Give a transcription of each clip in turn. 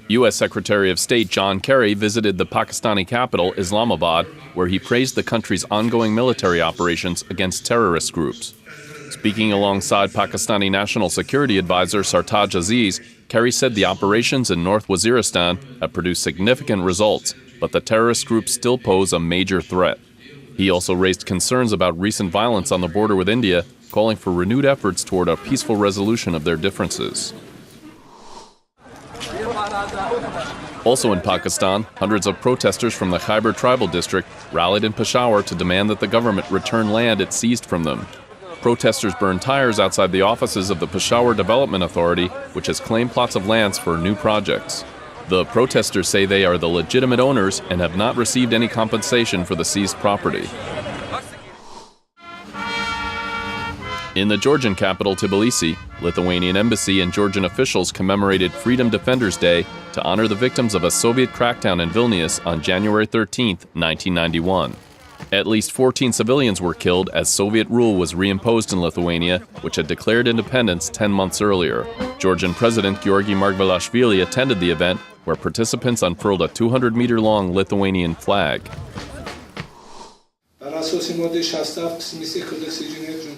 U.S. Secretary of State John Kerry visited the Pakistani capital, Islamabad, where he praised the country's ongoing military operations against terrorist groups. Speaking alongside Pakistani National Security Advisor Sartaj Aziz, Kerry said the operations in North Waziristan have produced significant results, but the terrorist groups still pose a major threat. He also raised concerns about recent violence on the border with India, calling for renewed efforts toward a peaceful resolution of their differences. Also in Pakistan, hundreds of protesters from the Khyber tribal district rallied in Peshawar to demand that the government return land it seized from them. Protesters burned tires outside the offices of the Peshawar Development Authority, which has claimed plots of lands for new projects. The protesters say they are the legitimate owners and have not received any compensation for the seized property. In the Georgian capital, Tbilisi, Lithuanian embassy and Georgian officials commemorated Freedom Defenders Day to honor the victims of a Soviet crackdown in Vilnius on January 13, 1991. At least 14 civilians were killed as Soviet rule was reimposed in Lithuania, which had declared independence 10 months earlier. Georgian President Georgy Margvelashvili attended the event, where participants unfurled a 200-meter-long Lithuanian flag.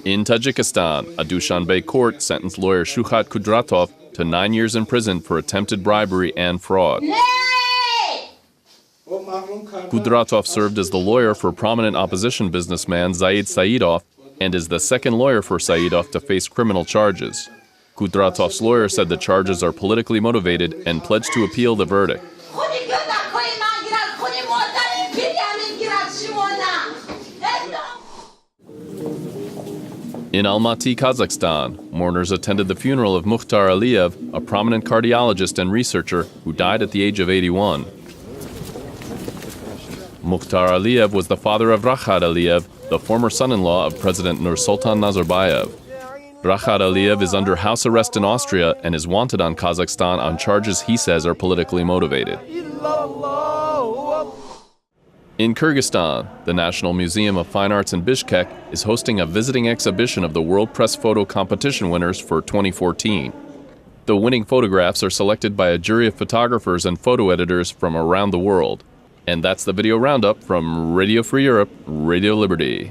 In Tajikistan, a Dushanbe court sentenced lawyer Shuhrat Kudratov to 9 years in prison for attempted bribery and fraud. Kudratov served as the lawyer for prominent opposition businessman Zaid Saidov and is the second lawyer for Saidov to face criminal charges. Kudratov's lawyer said the charges are politically motivated and pledged to appeal the verdict. In Almaty, Kazakhstan, mourners attended the funeral of Mukhtar Aliyev, a prominent cardiologist and researcher who died at the age of 81. Mukhtar Aliyev was the father of Rakhat Aliyev, the former son-in-law of President Nursultan Nazarbayev. Rakhat Aliyev is under house arrest in Austria and is wanted on Kazakhstan on charges he says are politically motivated. In Kyrgyzstan, the National Museum of Fine Arts in Bishkek is hosting a visiting exhibition of the World Press Photo Competition winners for 2014. The winning photographs are selected by a jury of photographers and photo editors from around the world. And that's the video roundup from Radio Free Europe, Radio Liberty.